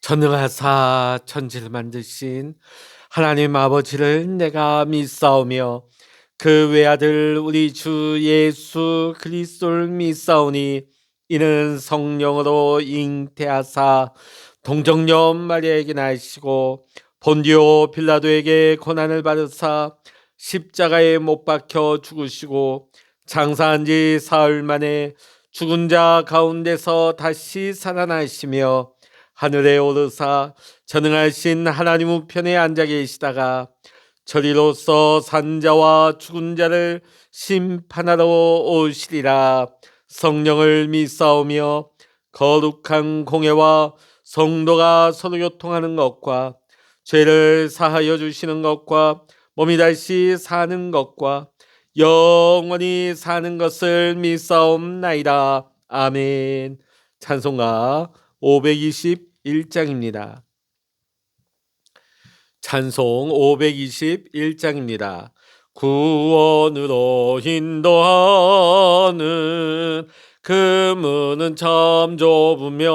전능하사 천지를 만드신 하나님 아버지를 내가 믿사오며 그 외아들 우리 주 예수 그리스도를 믿사오니 이는 성령으로 잉태하사 동정녀 마리아에게 나시고 본디오 빌라도에게 고난을 받으사 십자가에 못 박혀 죽으시고 장사한 지 사흘 만에 죽은 자 가운데서 다시 살아나시며 하늘에 오르사 전능하신 하나님 우편에 앉아 계시다가 저리로서 산자와 죽은 자를 심판하러 오시리라. 성령을 믿사오며 거룩한 공회와 성도가 서로 교통하는 것과 죄를 사하여 주시는 것과 몸이 다시 사는 것과 영원히 사는 것을 믿사옵나이다. 아멘. 찬송가 521장입니다. 찬송 521장입니다. 구원으로 인도하는 그 문은 참 좁으며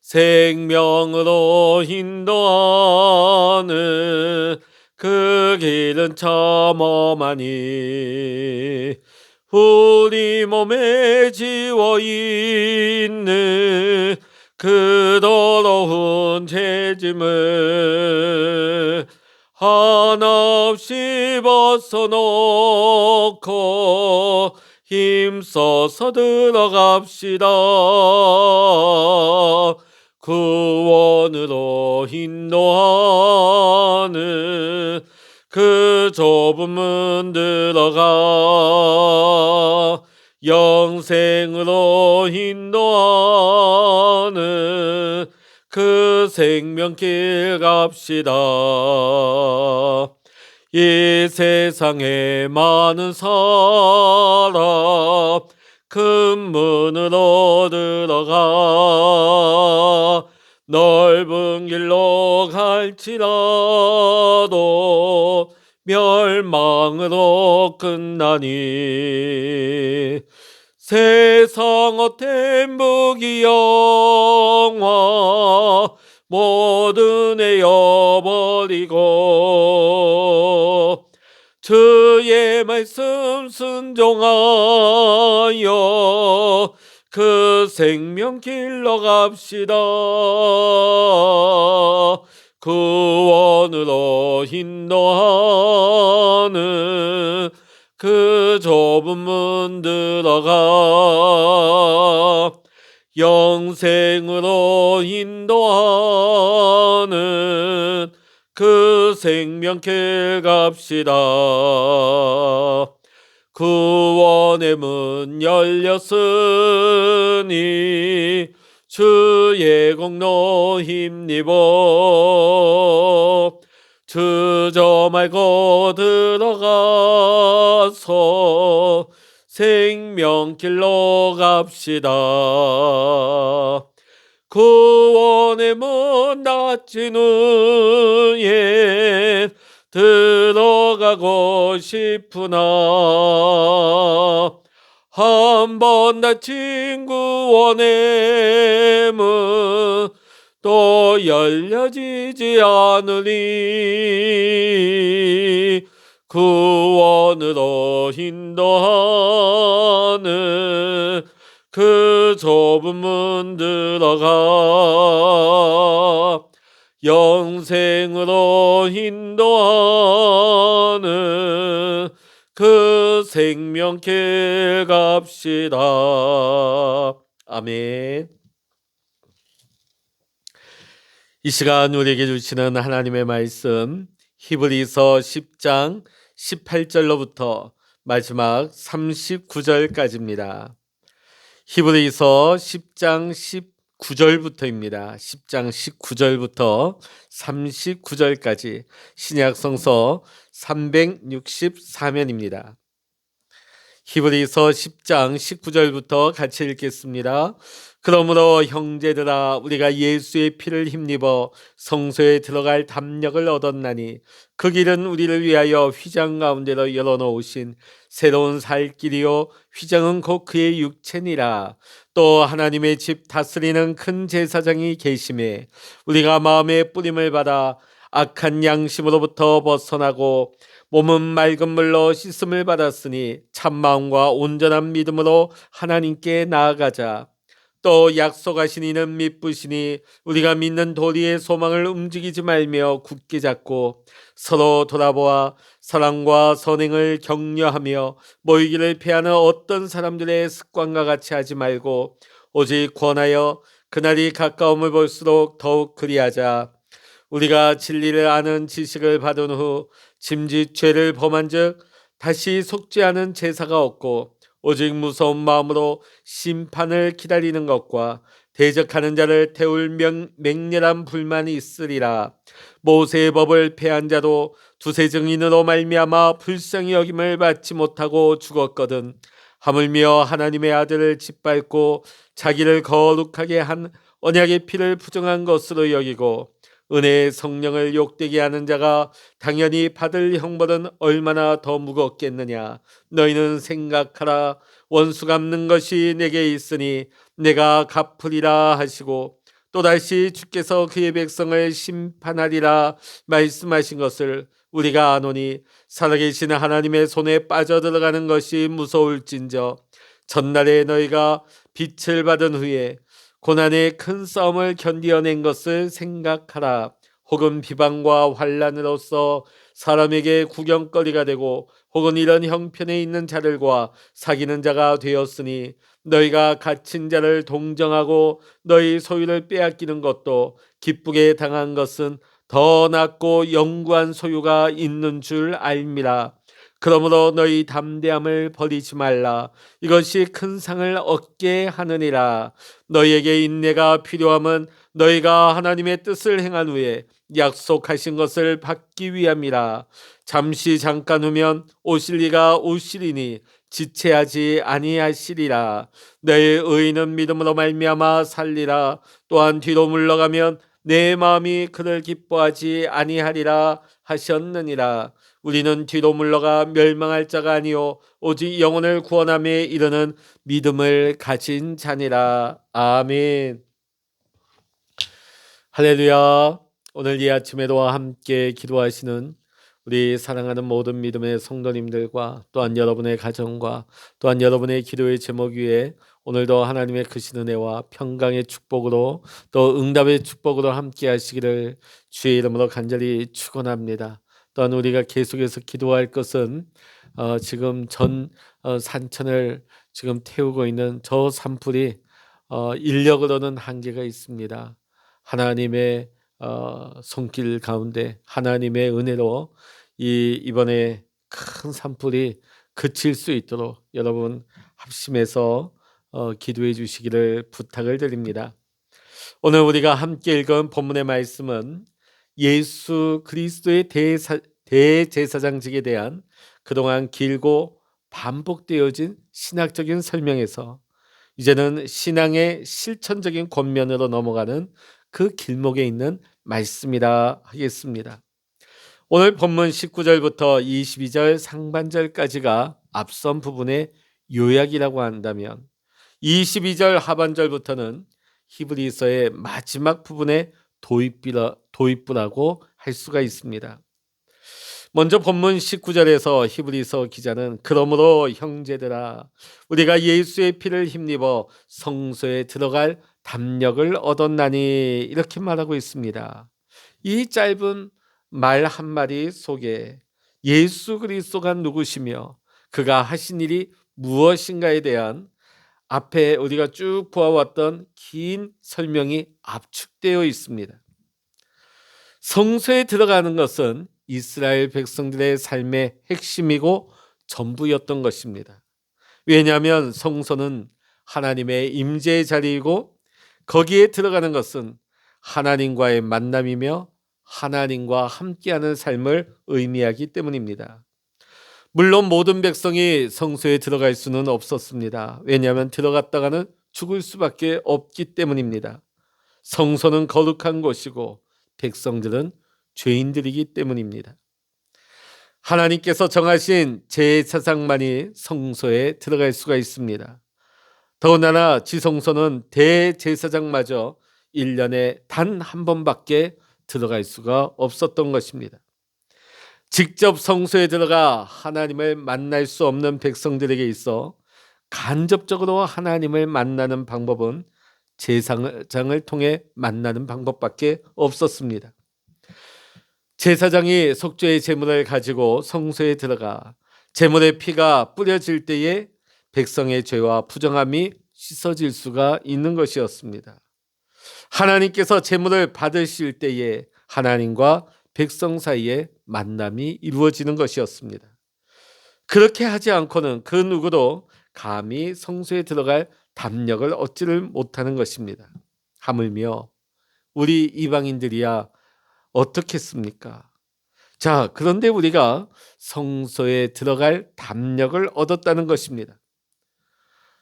생명으로 인도하는 그 길은 참 험하니 우리 몸에 지워있는 그 더러운 죄짐을 한없이 벗어놓고 힘써서 들어갑시다. 구원으로 인도하는 그 좁은 문 들어가 영생으로 인도하는 그 생명길 갑시다. 이 세상에 많은 사람 큰 문으로 들어가 넓은 길로 갈지라도 멸망으로 끝나니 세상 헛된 부귀영화 모두 내어버리고 주의 말씀 순종하여 그 생명길로 갑시다. 구원으로 인도하는 그 좁은 문 들어가 영생으로 인도하는 그 생명길 갑시다. 구원의 문 열렸으니 주의 공로 힘입어 주저 말고 들어가서 생명길로 갑시다. 구원의 문 닫힌 후에 들어가고 싶으나 한 번 닫힌 구원의 문 또 열려지지 않으리. 구원으로 인도하는 그 좁은 문 들어가 영생으로 인도하는 그 생명길 갑시다. 아멘. 이 시간 우리에게 주시는 하나님의 말씀 히브리서 10장 18절로부터 마지막 39절까지입니다. 히브리서 10장 19절부터입니다. 10장 19절부터 39절까지 신약 성서 364면입니다. 히브리서 10장 19절부터 같이 읽겠습니다. 그러므로 형제들아 우리가 예수의 피를 힘입어 성소에 들어갈 담력을 얻었나니 그 길은 우리를 위하여 휘장 가운데로 열어놓으신 새로운 살 길이요 휘장은 곧 그의 육체니라. 또 하나님의 집 다스리는 큰 제사장이 계심에 우리가 마음의 뿌림을 받아 악한 양심으로부터 벗어나고 몸은 맑은 물로 씻음을 받았으니 참마음과 온전한 믿음으로 하나님께 나아가자. 또 약속하신 이는 믿으시니 우리가 믿는 도리의 소망을 움직이지 말며 굳게 잡고 서로 돌아보아 사랑과 선행을 격려하며 모이기를 피하는 어떤 사람들의 습관과 같이 하지 말고 오직 권하여 그날이 가까움을 볼수록 더욱 그리하자. 우리가 진리를 아는 지식을 받은 후 짐짓 죄를 범한즉 다시 속지 않은 제사가 없고 오직 무서운 마음으로 심판을 기다리는 것과 대적하는 자를 태울 맹렬한 불만이 있으리라. 모세의 법을 폐한 자도 두세 증인으로 말미암아 불쌍히 여김을 받지 못하고 죽었거든. 하물며 하나님의 아들을 짓밟고 자기를 거룩하게 한 언약의 피를 부정한 것으로 여기고 은혜의 성령을 욕되게 하는 자가 당연히 받을 형벌은 얼마나 더 무겁겠느냐. 너희는 생각하라. 원수 갚는 것이 내게 있으니 내가 갚으리라 하시고 또다시 주께서 그의 백성을 심판하리라 말씀하신 것을 우리가 아노니 살아계신 하나님의 손에 빠져들어가는 것이 무서울진저 전날에 너희가 빛을 받은 후에 고난의 큰 싸움을 견디어낸 것을 생각하라. 혹은 비방과 환난으로서 사람에게 구경거리가 되고 혹은 이런 형편에 있는 자들과 사귀는 자가 되었으니 너희가 갇힌 자를 동정하고 너희 소유를 빼앗기는 것도 기쁘게 당한 것은 더 낫고 영구한 소유가 있는 줄 알미라. 그러므로 너희 담대함을 버리지 말라. 이것이 큰 상을 얻게 하느니라. 너희에게 인내가 필요함은 너희가 하나님의 뜻을 행한 후에 약속하신 것을 받기 위함이라. 잠시 잠깐 후면 오실 이가 오시리니 지체하지 아니하시리라. 너희 의인은 믿음으로 말미암아 살리라. 또한 뒤로 물러가면 내 마음이 그를 기뻐하지 아니하리라 하셨느니라. 우리는 뒤로 물러가 멸망할 자가 아니요 오직 영혼을 구원함에 이르는 믿음을 가진 자니라. 아멘. 할렐루야. 오늘 이 아침에도 함께 기도하시는 우리 사랑하는 모든 믿음의 성도님들과 또한 여러분의 가정과 또한 여러분의 기도의 제목 위에 오늘도 하나님의 크신 은혜와 평강의 축복으로 또 응답의 축복으로 함께 하시기를 주의 이름으로 간절히 축원합니다. 또한 우리가 계속해서 기도할 것은 지금 전 산천을 지금 태우고 있는 저 산불이 인력으로는 한계가 있습니다. 하나님의 손길 가운데 하나님의 은혜로 이번에 큰 산불이 그칠 수 있도록 여러분 합심해서 기도해 주시기를 부탁을 드립니다. 오늘 우리가 함께 읽은 본문의 말씀은 예수 그리스도의 대제사장직에 대한 그동안 길고 반복되어진 신학적인 설명에서 이제는 신앙의 실천적인 권면으로 넘어가는 그 길목에 있는 말씀이라 하겠습니다. 오늘 본문 19절부터 22절 상반절까지가 앞선 부분의 요약이라고 한다면 22절 하반절부터는 히브리서의 마지막 부분의 도입부라고 할 수가 있습니다. 먼저 본문 19절에서 히브리서 기자는 그러므로 형제들아 우리가 예수의 피를 힘입어 성소에 들어갈 담력을 얻었나니 이렇게 말하고 있습니다. 이 짧은 말 한마디 속에 예수 그리스도가 누구시며 그가 하신 일이 무엇인가에 대한 앞에 우리가 쭉 보아왔던 긴 설명이 압축되어 있습니다. 성소에 들어가는 것은 이스라엘 백성들의 삶의 핵심이고 전부였던 것입니다. 왜냐하면 성소는 하나님의 임재의 자리이고 거기에 들어가는 것은 하나님과의 만남이며 하나님과 함께하는 삶을 의미하기 때문입니다. 물론 모든 백성이 성소에 들어갈 수는 없었습니다. 왜냐하면 들어갔다가는 죽을 수밖에 없기 때문입니다. 성소는 거룩한 곳이고 백성들은 죄인들이기 때문입니다. 하나님께서 정하신 제사장만이 성소에 들어갈 수가 있습니다. 더군다나 지성소는 대제사장마저 1년에 단 한 번밖에 들어갈 수가 없었던 것입니다. 직접 성소에 들어가 하나님을 만날 수 없는 백성들에게 있어 간접적으로 하나님을 만나는 방법은 제사장을 통해 만나는 방법밖에 없었습니다. 제사장이 속죄의 제물을 가지고 성소에 들어가 제물의 피가 뿌려질 때에 백성의 죄와 부정함이 씻어질 수가 있는 것이었습니다. 하나님께서 제물을 받으실 때에 하나님과 백성 사이에 만남이 이루어지는 것이었습니다. 그렇게 하지 않고는 그 누구도 감히 성소에 들어갈 담력을 얻지를 못하는 것입니다. 하물며 우리 이방인들이야 어떻겠습니까? 자, 그런데 우리가 성소에 들어갈 담력을 얻었다는 것입니다.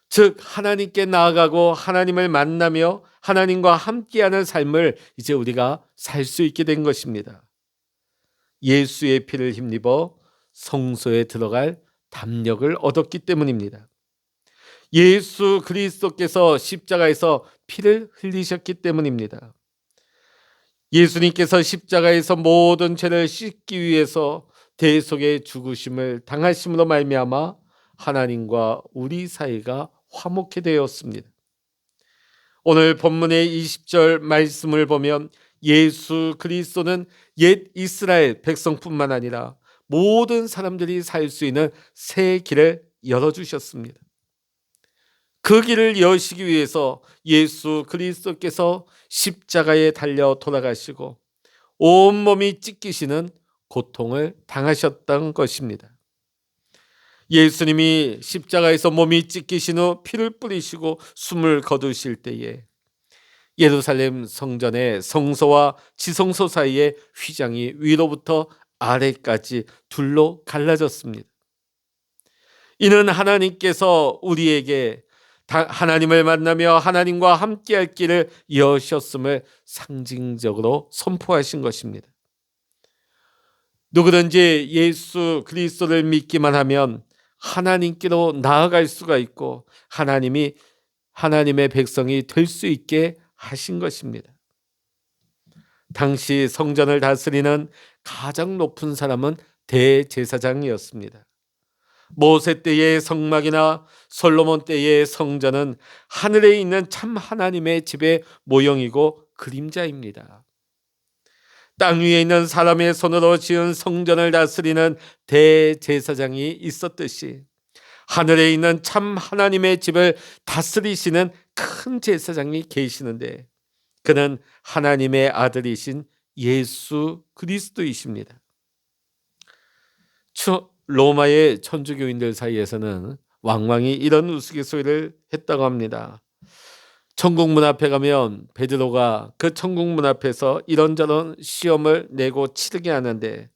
즉 하나님께 나아가고 하나님을 만나며 하나님과 함께하는 삶을 이제 우리가 살 수 있게 된 것입니다. 예수의 피를 힘입어 성소에 들어갈 담력을 얻었기 때문입니다. 예수 그리스도께서 십자가에서 피를 흘리셨기 때문입니다. 예수님께서 십자가에서 모든 죄를 씻기 위해서 대속의 죽으심을 당하심으로 말미암아 하나님과 우리 사이가 화목해 되었습니다. 오늘 본문의 20절 말씀을 보면 예수 그리스도는 옛 이스라엘 백성뿐만 아니라 모든 사람들이 살 수 있는 새 길을 열어주셨습니다. 그 길을 여시기 위해서 예수 그리스도께서 십자가에 달려 돌아가시고 온몸이 찢기시는 고통을 당하셨던 것입니다. 예수님이 십자가에서 몸이 찢기신 후 피를 뿌리시고 숨을 거두실 때에 예루살렘 성전의 성소와 지성소 사이의 휘장이 위로부터 아래까지 둘로 갈라졌습니다. 이는 하나님께서 우리에게 하나님을 만나며 하나님과 함께할 길을 여셨음을 상징적으로 선포하신 것입니다. 누구든지 예수 그리스도를 믿기만 하면 하나님께로 나아갈 수가 있고 하나님이 하나님의 백성이 될 수 있게 하신 것입니다. 당시 성전을 다스리는 가장 높은 사람은 대제사장이었습니다. 모세 때의 성막이나 솔로몬 때의 성전은 하늘에 있는 참 하나님의 집의 모형이고 그림자입니다. 땅 위에 있는 사람의 손으로 지은 성전을 다스리는 대제사장이 있었듯이 하늘에 있는 참 하나님의 집을 다스리시는 큰 제사장이 계시는데 그는 하나님의 아들이신 예수 그리스도이십니다. 로마의 천주교인들 사이에서는 왕왕이 이런 우스갯소리를 했다고 합니다. 천국문 앞에 가면 베드로가 그 천국문 앞에서 이런저런 시험을 내고 치르게 하는데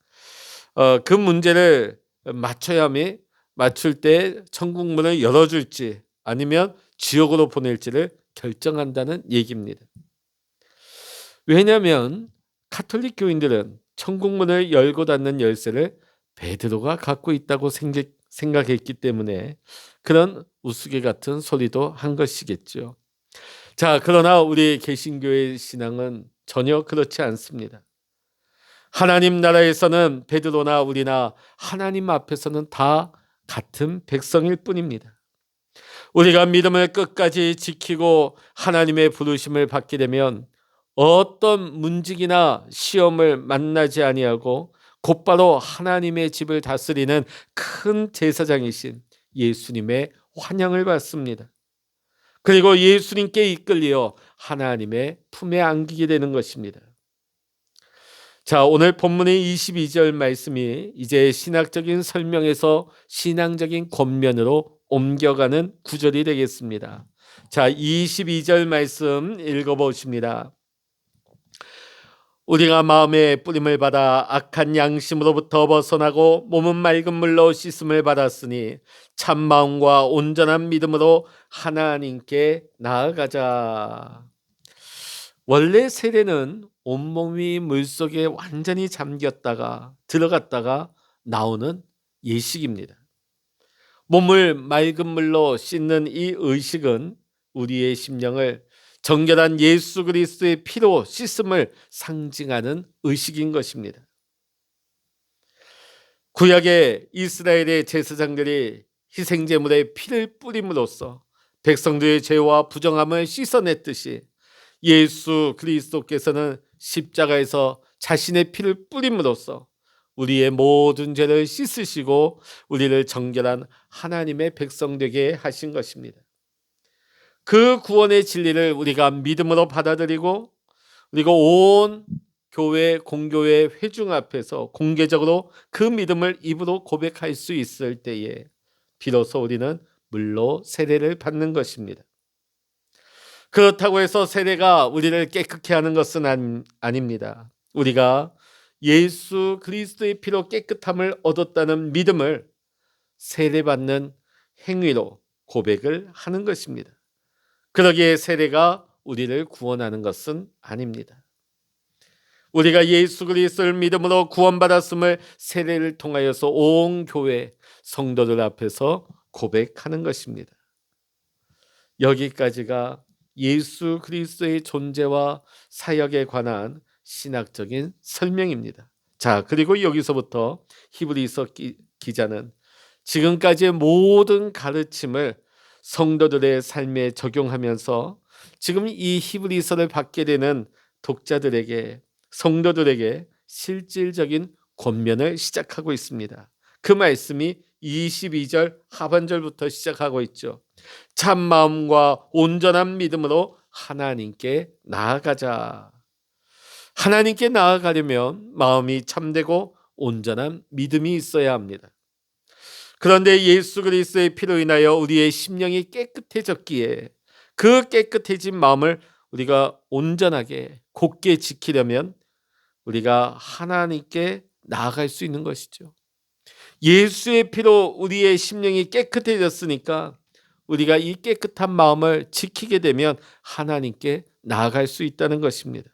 그 문제를 맞출 때 천국문을 열어줄지 아니면 지옥으로 보낼지를 결정한다는 얘기입니다. 왜냐하면 가톨릭 교인들은 천국문을 열고 닫는 열쇠를 베드로가 갖고 있다고 생각했기 때문에 그런 우스개 같은 소리도 한 것이겠죠. 자, 그러나 우리 개신교의 신앙은 전혀 그렇지 않습니다. 하나님 나라에서는 베드로나 우리나 하나님 앞에서는 다 같은 백성일 뿐입니다. 우리가 믿음을 끝까지 지키고 하나님의 부르심을 받게 되면 어떤 문직이나 시험을 만나지 아니하고 곧바로 하나님의 집을 다스리는 큰 제사장이신 예수님의 환영을 받습니다. 그리고 예수님께 이끌려 하나님의 품에 안기게 되는 것입니다. 자, 오늘 본문의 22절 말씀이 이제 신학적인 설명에서 신앙적인 권면으로 옮겨가는 구절이 되겠습니다. 자, 22절 말씀 읽어보십니다. 우리가 마음의 뿌림을 받아 악한 양심으로부터 벗어나고 몸은 맑은 물로 씻음을 받았으니 참 마음과 온전한 믿음으로 하나님께 나아가자. 원래 세례는 온몸이 물속에 완전히 잠겼다가 들어갔다가 나오는 예식입니다. 몸을 맑은 물로 씻는 이 의식은 우리의 심령을 정결한 예수 그리스도의 피로 씻음을 상징하는 의식인 것입니다. 구약의 이스라엘의 제사장들이 희생제물에 피를 뿌림으로써 백성들의 죄와 부정함을 씻어냈듯이 예수 그리스도께서는 십자가에서 자신의 피를 뿌림으로써 우리의 모든 죄를 씻으시고 우리를 정결한 하나님의 백성 되게 하신 것입니다. 그 구원의 진리를 우리가 믿음으로 받아들이고 그리고 온 교회 공교회 회중 앞에서 공개적으로 그 믿음을 입으로 고백할 수 있을 때에 비로소 우리는 물로 세례를 받는 것입니다. 그렇다고 해서 세례가 우리를 깨끗게 하는 것은 아닙니다. 우리가 예수 그리스도의 피로 깨끗함을 얻었다는 믿음을 세례받는 행위로 고백을 하는 것입니다. 그러기에 세례가 우리를 구원하는 것은 아닙니다. 우리가 예수 그리스도를 믿음으로 구원받았음을 세례를 통하여서 온 교회 성도들 앞에서 고백하는 것입니다. 여기까지가 예수 그리스도의 존재와 사역에 관한 신학적인 설명입니다. 자, 그리고 여기서부터 히브리서 기자는 지금까지의 모든 가르침을 성도들의 삶에 적용하면서 지금 이 히브리서를 받게 되는 독자들에게 성도들에게 실질적인 권면을 시작하고 있습니다. 그 말씀이 22절 하반절부터 시작하고 있죠. 참 마음과 온전한 믿음으로 하나님께 나아가자. 하나님께 나아가려면 마음이 참되고 온전한 믿음이 있어야 합니다. 그런데 예수 그리스도의 피로 인하여 우리의 심령이 깨끗해졌기에 그 깨끗해진 마음을 우리가 온전하게 곧게 지키려면 우리가 하나님께 나아갈 수 있는 것이죠. 예수의 피로 우리의 심령이 깨끗해졌으니까 우리가 이 깨끗한 마음을 지키게 되면 하나님께 나아갈 수 있다는 것입니다.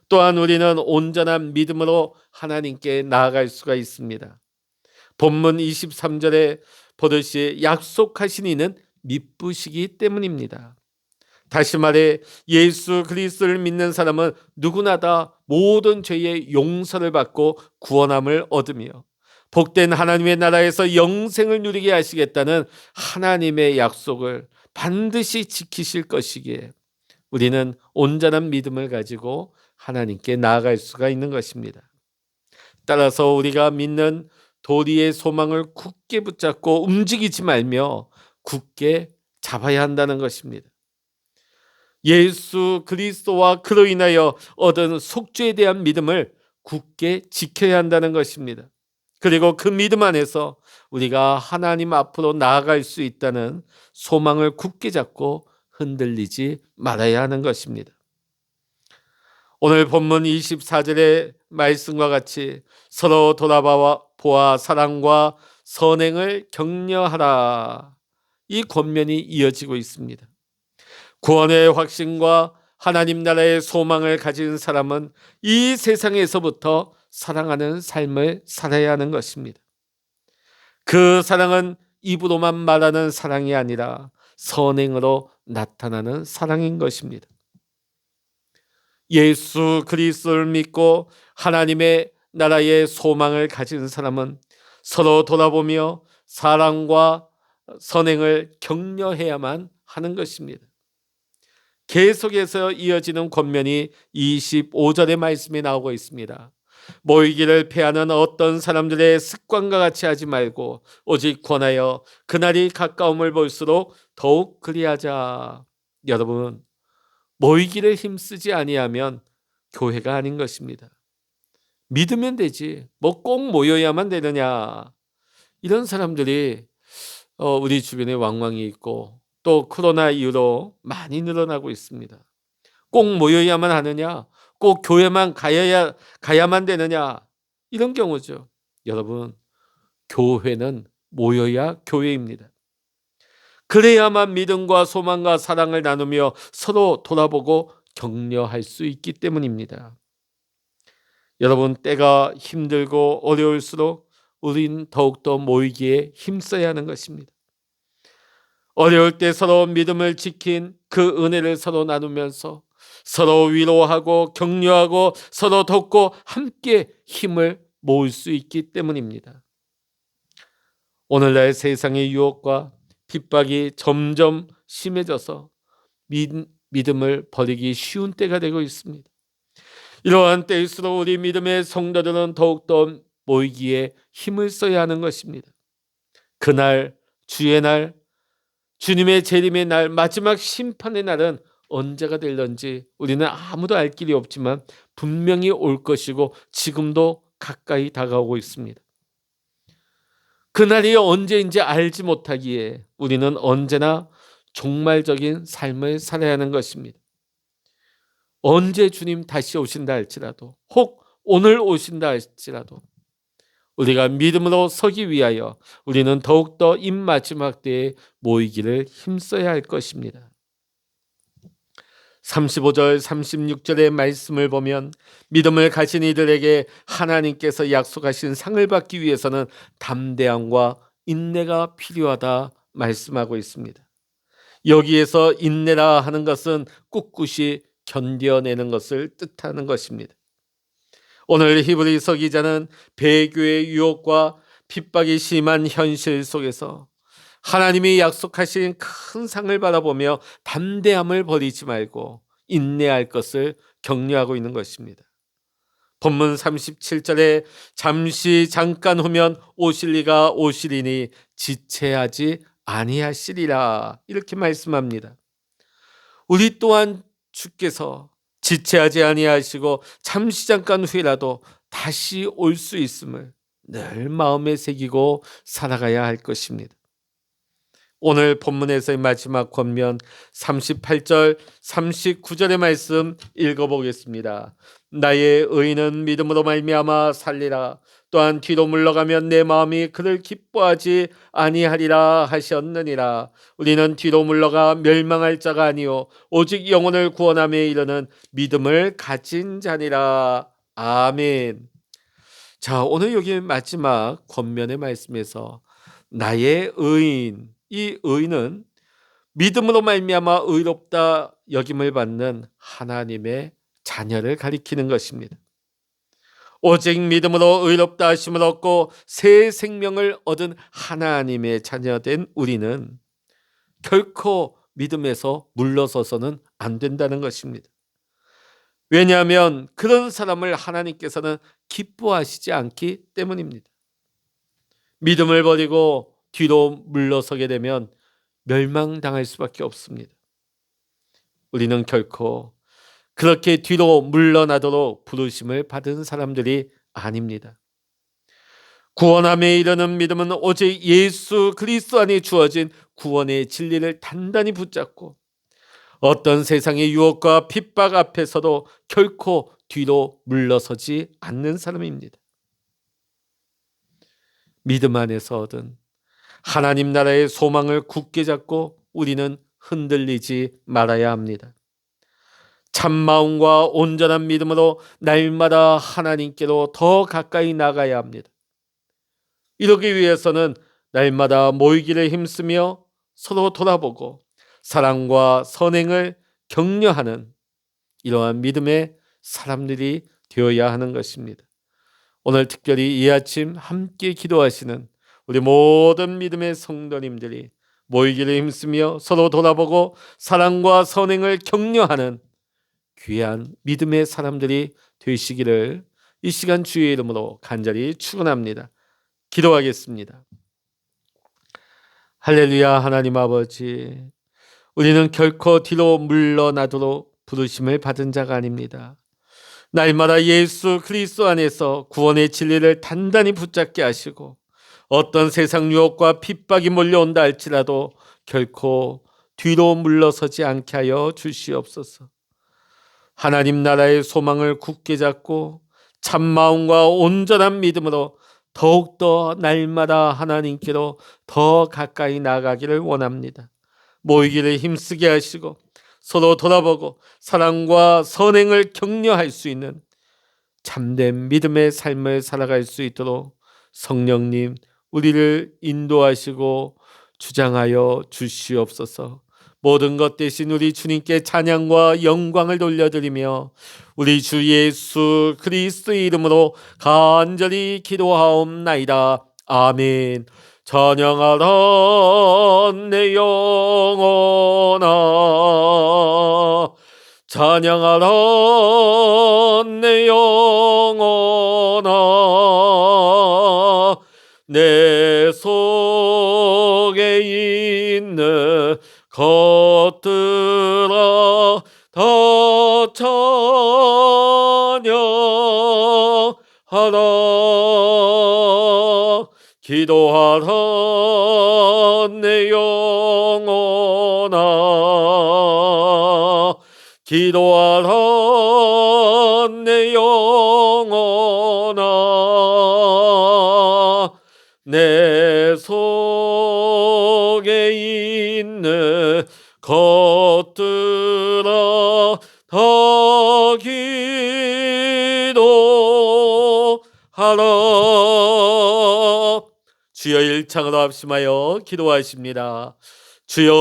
또한 우리는 온전한 믿음으로 하나님께 나아갈 수가 있습니다. 본문 23절에 보듯이 약속하신 이는 미쁘시기 때문입니다. 다시 말해 예수 그리스도를 믿는 사람은 누구나 다 모든 죄의 용서를 받고 구원함을 얻으며 복된 하나님의 나라에서 영생을 누리게 하시겠다는 하나님의 약속을 반드시 지키실 것이기에 우리는 온전한 믿음을 가지고 하나님께 나아갈 수가 있는 것입니다. 따라서 우리가 믿는 도리의 소망을 굳게 붙잡고 움직이지 말며 굳게 잡아야 한다는 것입니다. 예수 그리스도와 그로 인하여 얻은 속죄에 대한 믿음을 굳게 지켜야 한다는 것입니다. 그리고 그 믿음 안에서 우리가 하나님 앞으로 나아갈 수 있다는 소망을 굳게 잡고 흔들리지 말아야 하는 것입니다. 오늘 본문 24절의 말씀과 같이 서로 돌아보아 사랑과 선행을 격려하라. 이 권면이 이어지고 있습니다. 구원의 확신과 하나님 나라의 소망을 가진 사람은 이 세상에서부터 사랑하는 삶을 살아야 하는 것입니다. 그 사랑은 입으로만 말하는 사랑이 아니라 선행으로 나타나는 사랑인 것입니다. 예수 그리스도를 믿고 하나님의 나라의 소망을 가진 사람은 서로 돌아보며 사랑과 선행을 격려해야만 하는 것입니다. 계속해서 이어지는 권면이 25절의 말씀에 나오고 있습니다. 모이기를 패하는 어떤 사람들의 습관과 같이 하지 말고 오직 권하여 그날이 가까움을 볼수록 더욱 그리하자. 여러분, 모이기를 힘쓰지 아니하면 교회가 아닌 것입니다. 믿으면 되지 뭐 꼭 모여야만 되느냐, 이런 사람들이 우리 주변에 왕왕이 있고 또 코로나 이후로 많이 늘어나고 있습니다. 꼭 모여야만 하느냐? 꼭 교회만 가야만 되느냐? 이런 경우죠. 여러분, 교회는 모여야 교회입니다. 그래야만 믿음과 소망과 사랑을 나누며 서로 돌아보고 격려할 수 있기 때문입니다. 여러분, 때가 힘들고 어려울수록 우린 더욱더 모이기에 힘써야 하는 것입니다. 어려울 때 서로 믿음을 지킨 그 은혜를 서로 나누면서 서로 위로하고 격려하고 서로 돕고 함께 힘을 모을 수 있기 때문입니다. 오늘날 세상의 유혹과 핍박이 점점 심해져서 믿음을 버리기 쉬운 때가 되고 있습니다. 이러한 때일수록 우리 믿음의 성도들은 더욱더 모이기에 힘을 써야 하는 것입니다. 그날, 주의 날, 주님의 재림의 날, 마지막 심판의 날은 언제가 될런지 우리는 아무도 알 길이 없지만 분명히 올 것이고 지금도 가까이 다가오고 있습니다. 그날이 언제인지 알지 못하기에 우리는 언제나 종말적인 삶을 살아야 하는 것입니다. 언제 주님 다시 오신다 할지라도, 혹 오늘 오신다 할지라도 우리가 믿음으로 서기 위하여 우리는 더욱더 임마지막 때에 모이기를 힘써야 할 것입니다. 35절 36절의 말씀을 보면 믿음을 가진 이들에게 하나님께서 약속하신 상을 받기 위해서는 담대함과 인내가 필요하다 말씀하고 있습니다. 여기에서 인내라 하는 것은 꿋꿋이 견뎌내는 것을 뜻하는 것입니다. 오늘 히브리서 기자는 배교의 유혹과 핍박이 심한 현실 속에서 하나님이 약속하신 큰 상을 바라보며 담대함을 버리지 말고 인내할 것을 격려하고 있는 것입니다. 본문 37절에 잠깐 후면 오실리가 오시리니 지체하지 아니하시리라 이렇게 말씀합니다. 우리 또한 주께서 지체하지 아니하시고 잠깐 후에라도 다시 올 수 있음을 늘 마음에 새기고 살아가야 할 것입니다. 오늘 본문에서의 마지막 권면 38절 39절의 말씀 읽어보겠습니다. 나의 의인은 믿음으로 말미암아 살리라. 또한 뒤로 물러가면 내 마음이 그를 기뻐하지 아니하리라 하셨느니라. 우리는 뒤로 물러가 멸망할 자가 아니요 오직 영혼을 구원함에 이르는 믿음을 가진 자니라. 아멘. 자, 오늘 여기 마지막 권면의 말씀에서 나의 의인, 이 의인은 믿음으로 말미암아 의롭다 여김을 받는 하나님의 자녀를 가리키는 것입니다. 오직 믿음으로 의롭다 하심을 얻고 새 생명을 얻은 하나님의 자녀된 우리는 결코 믿음에서 물러서서는 안 된다는 것입니다. 왜냐하면 그런 사람을 하나님께서는 기뻐하시지 않기 때문입니다. 믿음을 버리고 뒤로 물러서게 되면 멸망당할 수밖에 없습니다. 우리는 결코 그렇게 뒤로 물러나도록 부르심을 받은 사람들이 아닙니다. 구원함에 이르는 믿음은 오직 예수 그리스도 안에 주어진 구원의 진리를 단단히 붙잡고 어떤 세상의 유혹과 핍박 앞에서도 결코 뒤로 물러서지 않는 사람입니다. 믿음 안에서 얻은 하나님 나라의 소망을 굳게 잡고 우리는 흔들리지 말아야 합니다. 참마음과 온전한 믿음으로 날마다 하나님께로 더 가까이 나가야 합니다. 이러기 위해서는 날마다 모이기를 힘쓰며 서로 돌아보고 사랑과 선행을 격려하는 이러한 믿음의 사람들이 되어야 하는 것입니다. 오늘 특별히 이 아침 함께 기도하시는 우리 모든 믿음의 성도님들이 모이기를 힘쓰며 서로 돌아보고 사랑과 선행을 격려하는 귀한 믿음의 사람들이 되시기를 이 시간 주의 이름으로 간절히 축원합니다. 기도하겠습니다. 할렐루야. 하나님 아버지, 우리는 결코 뒤로 물러나도록 부르심을 받은 자가 아닙니다. 날마다 예수 그리스도 안에서 구원의 진리를 단단히 붙잡게 하시고 어떤 세상 유혹과 핍박이 몰려온다 할지라도 결코 뒤로 물러서지 않게 하여 주시옵소서. 하나님 나라의 소망을 굳게 잡고 참마음과 온전한 믿음으로 더욱더 날마다 하나님께로 더 가까이 나가기를 원합니다. 모이기를 힘쓰게 하시고 서로 돌아보고 사랑과 선행을 격려할 수 있는 참된 믿음의 삶을 살아갈 수 있도록 성령님 우리를 인도하시고 주장하여 주시옵소서. 모든 것 대신 우리 주님께 찬양과 영광을 돌려드리며 우리 주 예수 그리스도의 이름으로 간절히 기도하옵나이다. 아멘. 찬양하라 내 영혼아, 찬양하라 내 영혼아, 내 속에 있는 것들아 다 찬양하라. 기도하라 내 영혼아, 기도하라 내 영혼아, 내 속에 있는 것들아 다 기도하라. 주여 일창으로 합심하여 기도하십니다. 주여